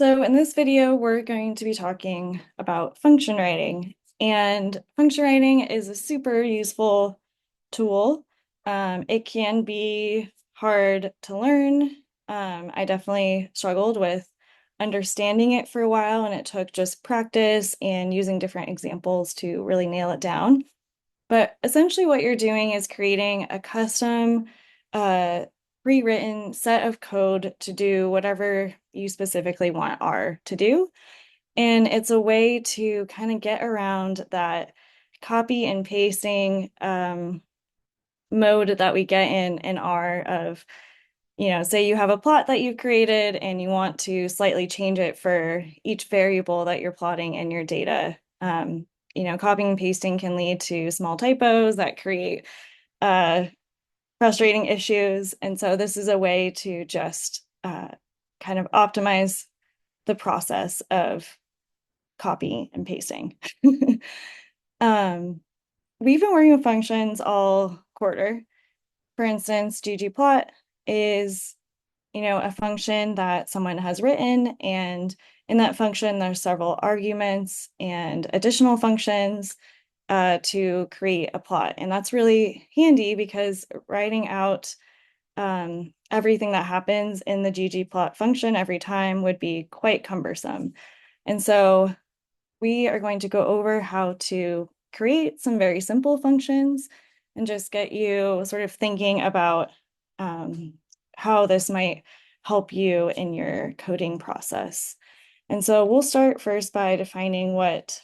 So in this video, we're going to be talking about function writing. And function writing is a super useful tool. It can be hard to learn. I definitely struggled with understanding it for a while, and it took just practice and using different examples to really nail it down. But essentially what you're doing is creating a custom uh, pre-written set of code to do whatever you specifically want R to do. And it's a way to kind of get around that copy and pasting mode that we get in R of, say you have a plot that you've created and you want to slightly change it for each variable that you're plotting in your data. Copying and pasting can lead to small typos that create uh, frustrating issues. And so this is a way to just kind of optimize the process of copy and pasting. um, we've been working with functions all quarter. For instance, ggplot is, a function that someone has written, and in that function, there's several arguments and additional functions to create a plot. And that's really handy because writing out everything that happens in the ggplot function every time would be quite cumbersome. And so we are going to go over how to create some very simple functions and just get you sort of thinking about how this might help you in your coding process. And so we'll start first by defining what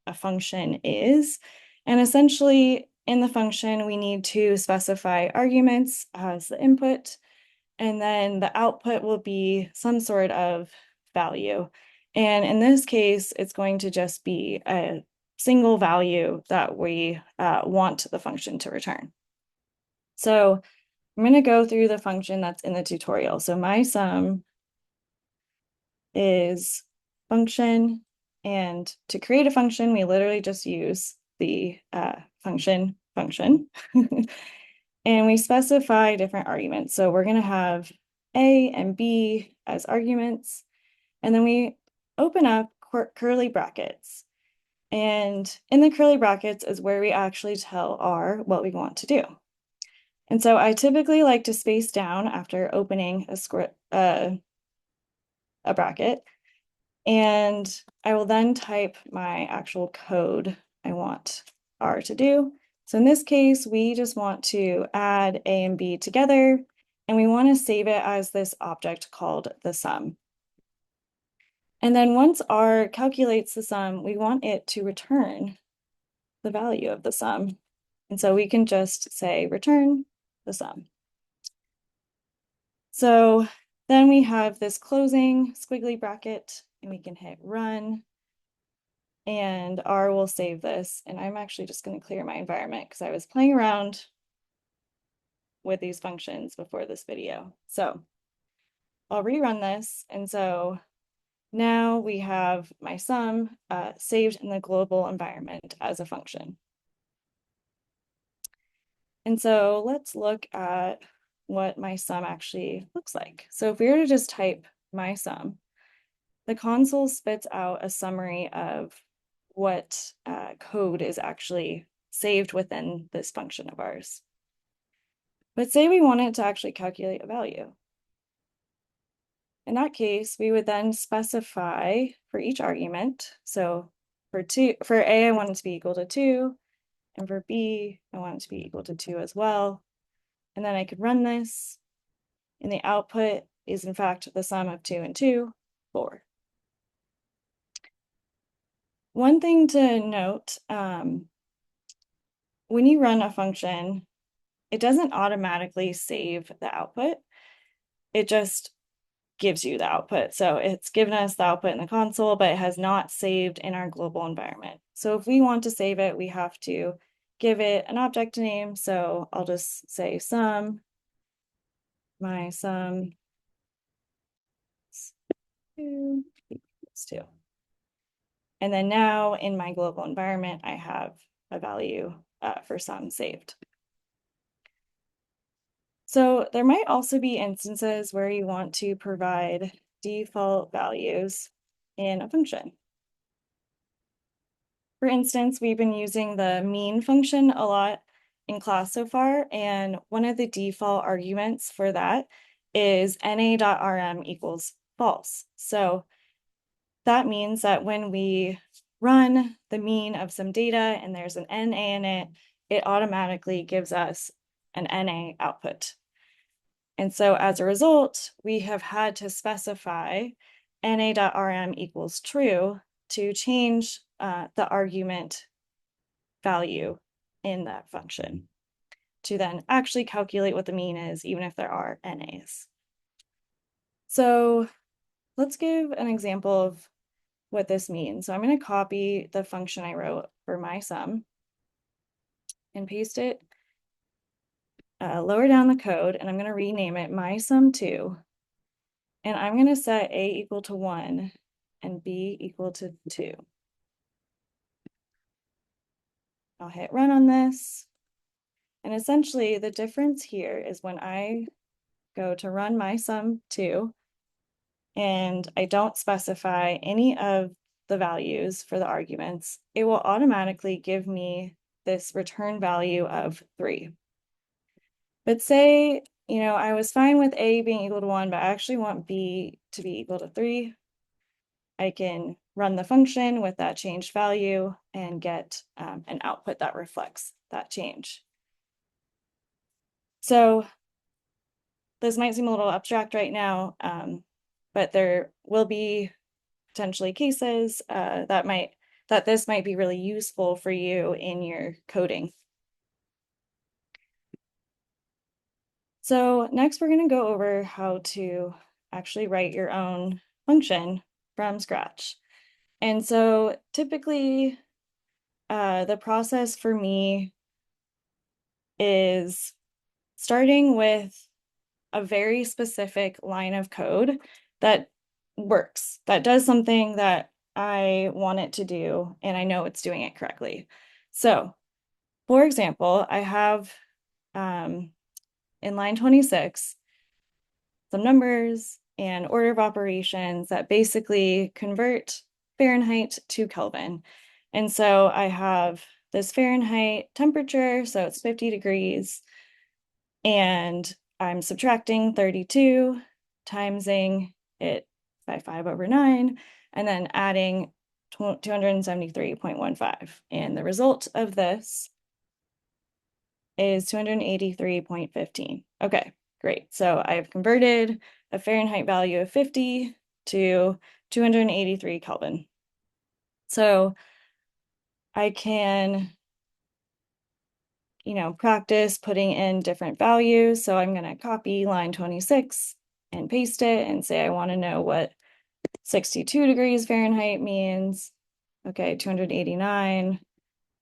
a function is. And essentially, in the function, we need to specify arguments as the input, and then the output will be some sort of value. And in this case, it's going to just be a single value that we want the function to return. So I'm going to go through the function that's in the tutorial. So my sum is function, and to create a function, we literally just use the function. And we specify different arguments. So we're going to have A and B as arguments, and then we open up curly brackets. And in the curly brackets is where we actually tell R what we want to do. And so I typically like to space down after opening a bracket, and I will then type my actual code I want R to do. So in this case, we just want to add A and B together, and we want to save it as this object called the sum. And then once R calculates the sum, we want it to return the value of the sum. And so we can just say return the sum. So then we have this closing squiggly bracket, and we can hit run. And R will save this. And I'm actually just going to clear my environment because I was playing around with these functions before this video. So I'll rerun this. And so now we have my sum saved in the global environment as a function. And so let's look at what my sum actually looks like. So if we were to just type my sum, the console spits out a summary of what code is actually saved within this function of ours. But say we wanted to actually calculate a value. In that case, we would then specify for each argument. So for A, I want it to be equal to 2, and for B, I want it to be equal to 2 as well. And then I could run this, and the output is in fact the sum of 2 and 2, 4. One thing to note, when you run a function, it doesn't automatically save the output. It just gives you the output. So it's given us the output in the console, but it has not saved in our global environment. So if we want to save it, we have to give it an object name. So I'll just say sum, my sum equals 2. And then now in my global environment, I have a value for sum saved. So there might also be instances where you want to provide default values in a function. For instance, we've been using the mean function a lot in class so far, and one of the default arguments for that is na.rm equals false. So that means that when we run the mean of some data and there's an NA in it, it automatically gives us an NA output. And so as a result, we have had to specify na.rm equals true to change the argument value in that function to then actually calculate what the mean is, even if there are NAs. So let's give an example of what this means. So I'm going to copy the function I wrote for my sum and paste it lower down the code, and I'm going to rename it my sum2, and I'm going to set a equal to 1 and b equal to 2. I'll hit run on this, and essentially the difference here is when I go to run my sum2 and I don't specify any of the values for the arguments, it will automatically give me this return value of 3. But say, I was fine with A being equal to 1, but I actually want B to be equal to 3. I can run the function with that changed value and get an output that reflects that change. So this might seem a little abstract right now, but there will be potentially cases that this might be really useful for you in your coding. So next we're going to go over how to actually write your own function from scratch. And so typically the process for me is starting with a very specific line of code that works, that does something that I want it to do, and I know it's doing it correctly. So, for example, I have in line 26 some numbers and order of operations that basically convert Fahrenheit to Kelvin. And so I have this Fahrenheit temperature, so it's 50 degrees, and I'm subtracting 32, timesing it by 5/9, and then adding 273.15. And the result of this is 283.15. Okay, great. So I've converted a Fahrenheit value of 50 to 283 Kelvin. So I can, practice putting in different values. So I'm going to copy line 26 and paste it and say I want to know what 62 degrees Fahrenheit means. Okay, 289.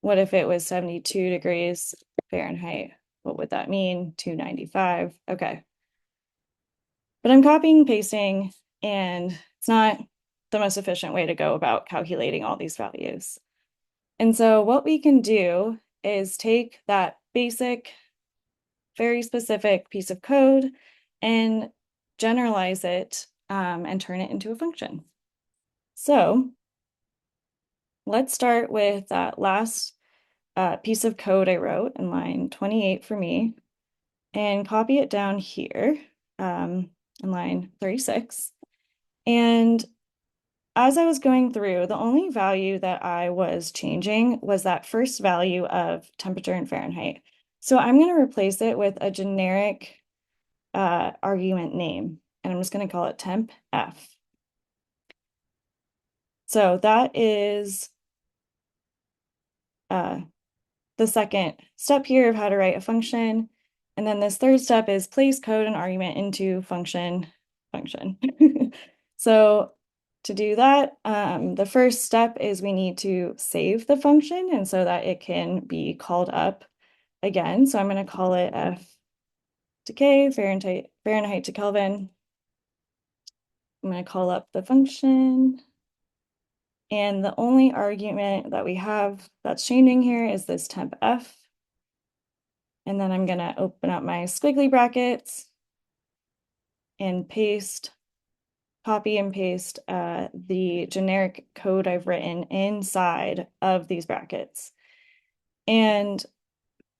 What if it was 72 degrees Fahrenheit? What would that mean? 295. Okay. But I'm copying and pasting, and it's not the most efficient way to go about calculating all these values. And so what we can do is take that basic, very specific piece of code and generalize it and turn it into a function. So let's start with that last piece of code I wrote in line 28 for me and copy it down here in line 36. And as I was going through, the only value that I was changing was that first value of temperature in Fahrenheit. So I'm going to replace it with a generic argument name, and I'm just going to call it temp F. So that is the second step here of how to write a function. And then this third step is place code and argument into function. So to do that, the first step is we need to save the function and so that it can be called up again. So I'm going to call it F to K, Fahrenheit to Kelvin. I'm going to call up the function. And the only argument that we have that's changing here is this temp F. And then I'm going to open up my squiggly brackets and copy and paste the generic code I've written inside of these brackets. And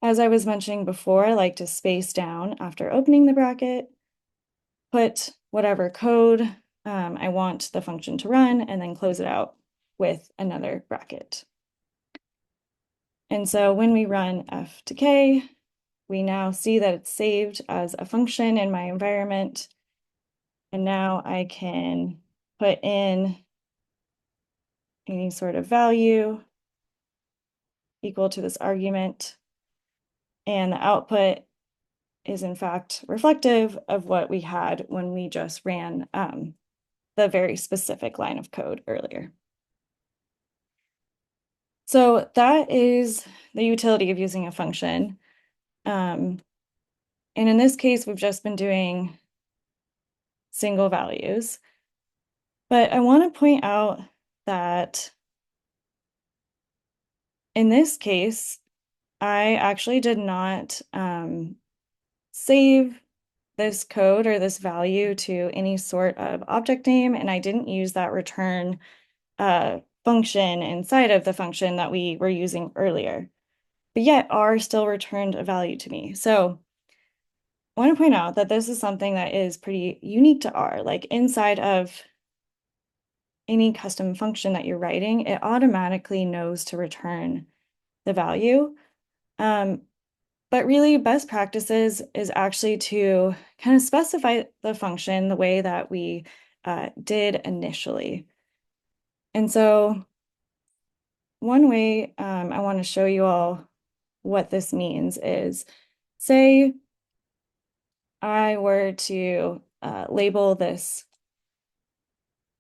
as I was mentioning before, I like to space down after opening the bracket, put whatever code I want the function to run, and then close it out with another bracket. And so when we run f to k, we now see that it's saved as a function in my environment. And now I can put in any sort of value equal to this argument. And the output is in fact reflective of what we had when we just ran the very specific line of code earlier. So that is the utility of using a function. And in this case, we've just been doing single values. But I want to point out that in this case, I actually did not save this code or this value to any sort of object name, and I didn't use that return function inside of the function that we were using earlier. But yet R still returned a value to me. So I want to point out that this is something that is pretty unique to R. Like inside of any custom function that you're writing, it automatically knows to return the value. But really, best practices is actually to kind of specify the function the way that we did initially. And so one way I want to show you all what this means is, say I were to label this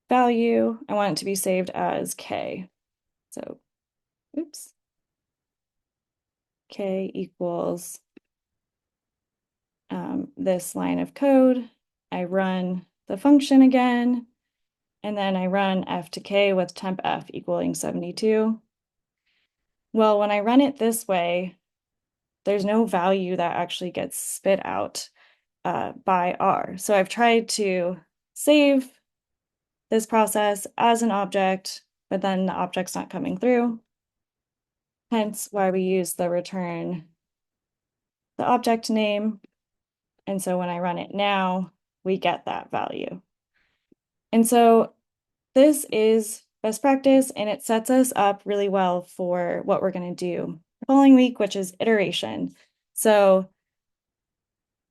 value, I want it to be saved as k. So, oops, k equals this line of code. I run the function again, and then I run f to k with temp f equaling 72. Well, when I run it this way, there's no value that actually gets spit out by R. So I've tried to save this process as an object, but then the object's not coming through. Hence why we use the return the object name. And so when I run it now, we get that value. And so this is best practice, and it sets us up really well for what we're going to do the following week, which is iteration. So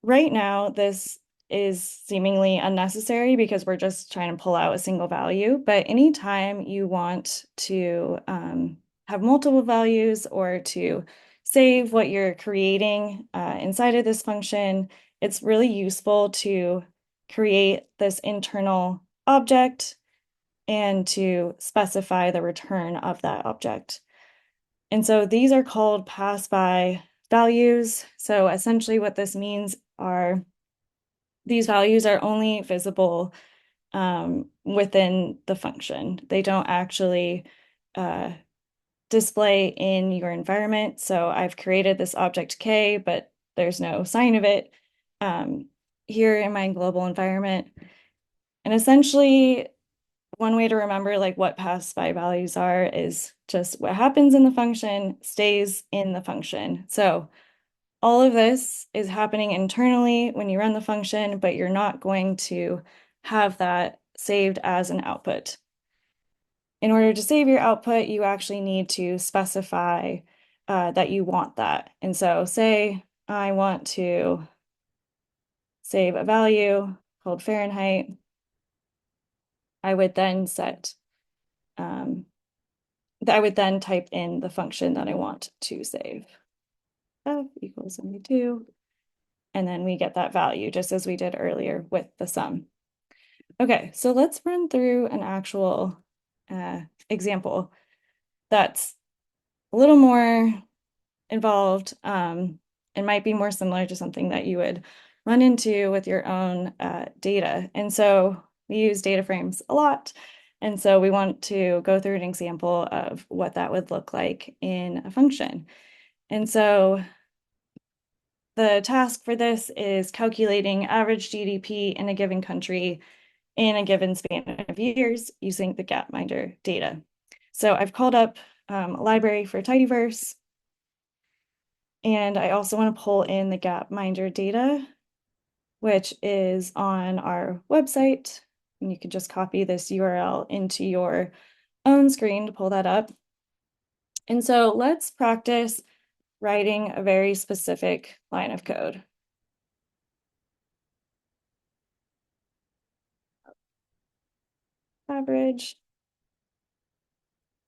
right now, this is seemingly unnecessary because we're just trying to pull out a single value. But anytime you want to have multiple values or to save what you're creating inside of this function, it's really useful to create this internal object and to specify the return of that object. And so these are called pass-by values. So essentially what this means are these values are only visible within the function. They don't actually display in your environment. So I've created this object k, but there's no sign of it here in my global environment. And essentially, one way to remember like what pass-by values are is just what happens in the function stays in the function. So all of this is happening internally when you run the function, but you're not going to have that saved as an output. In order to save your output, you actually need to specify that you want that. And so say I want to save a value called Fahrenheit. I would then I would then type in the function that I want to save. F equals 72. And then we get that value just as we did earlier with the sum. Okay, so let's run through an actual example that's a little more involved and might be more similar to something that you would run into with your own data. And so we use data frames a lot. And so we want to go through an example of what that would look like in a function. And so the task for this is calculating average GDP in a given country in a given span of years using the Gapminder data. So I've called up a library for Tidyverse, and I also want to pull in the Gapminder data, which is on our website. And you can just copy this URL into your own screen to pull that up. And so let's practice writing a very specific line of code. Average.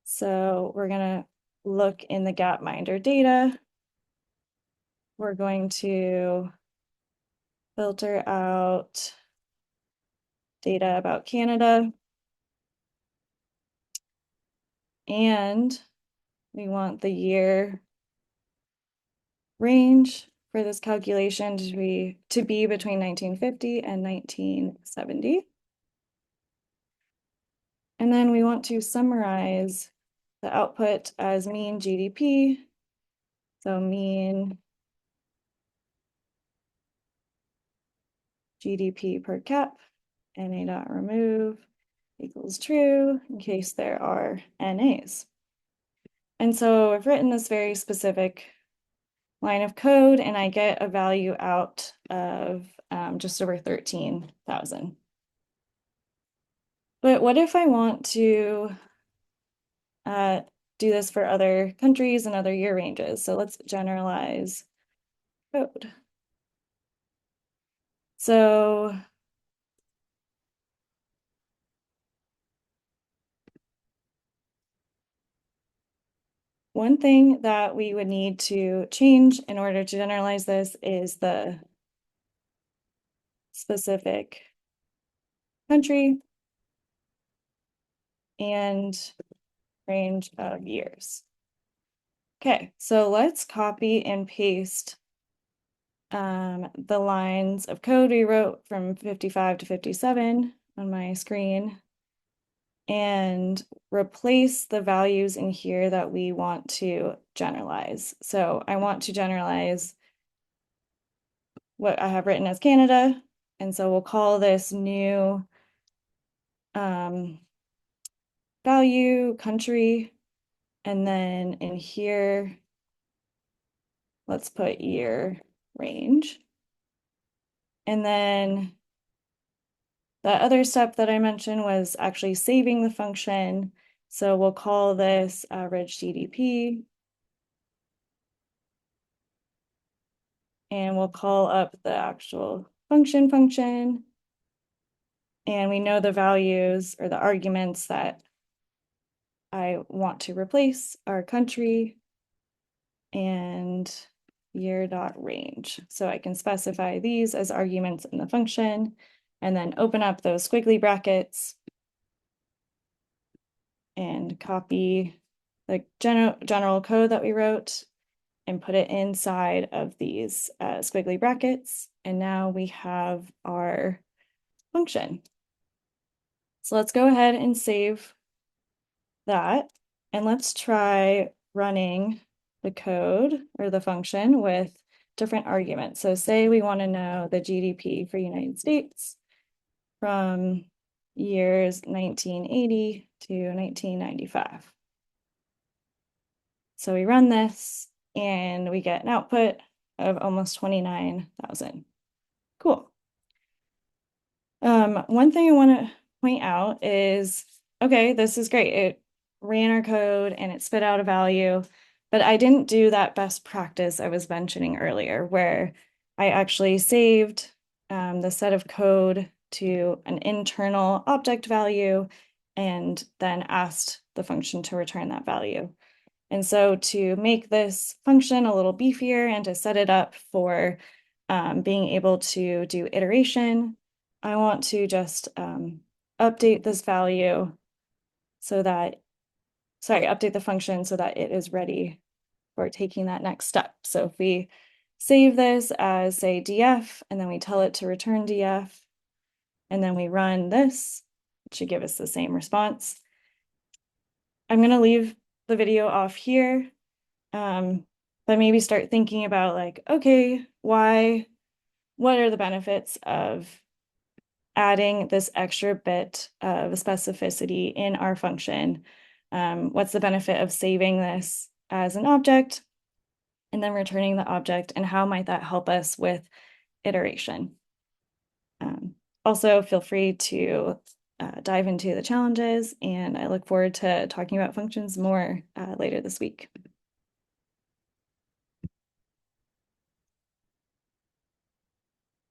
So we're going to look in the Gapminder data. We're going to filter out data about Canada. And we want the year range for this calculation to be between 1950 and 1970. And then we want to summarize the output as mean GDP. So mean GDP per cap, NA.remove equals true in case there are NAs. And so I've written this very specific line of code and I get a value out of just over 13,000. But what if I want to do this for other countries and other year ranges? So let's generalize code. So one thing that we would need to change in order to generalize this is the specific country and range of years. Okay, so let's copy and paste the lines of code we wrote from 55 to 57 on my screen and replace the values in here that we want to generalize. So I want to generalize what I have written as Canada, and so we'll call this new value country, and then in here, let's put year range. And then the other step that I mentioned was actually saving the function. So we'll call this average GDP. And we'll call up the actual function. And we know the values or the arguments that I want to replace are country and year.range. So I can specify these as arguments in the function and then open up those squiggly brackets and copy the general code that we wrote and put it inside of these squiggly brackets. And now we have our function. So let's go ahead and save that. And let's try running the code or the function with different arguments. So say we want to know the GDP for United States from years 1980 to 1995. So we run this and we get an output of almost 29,000. Cool. One thing I want to point out is, okay, this is great. It ran our code and it spit out a value, but I didn't do that best practice I was mentioning earlier, where I actually saved the set of code to an internal object value and then asked the function to return that value. And so to make this function a little beefier and to set it up for being able to do iteration, I want to just update this value so that, update the function so that it is ready for taking that next step. So if we save this as, say, df, and then we tell it to return df, and then we run this, it should give us the same response. I'm going to leave the video off here, but maybe start thinking about like, okay, what are the benefits of adding this extra bit of specificity in our function. What's the benefit of saving this as an object and then returning the object, and how might that help us with iteration? Also, feel free to dive into the challenges, and I look forward to talking about functions more later this week.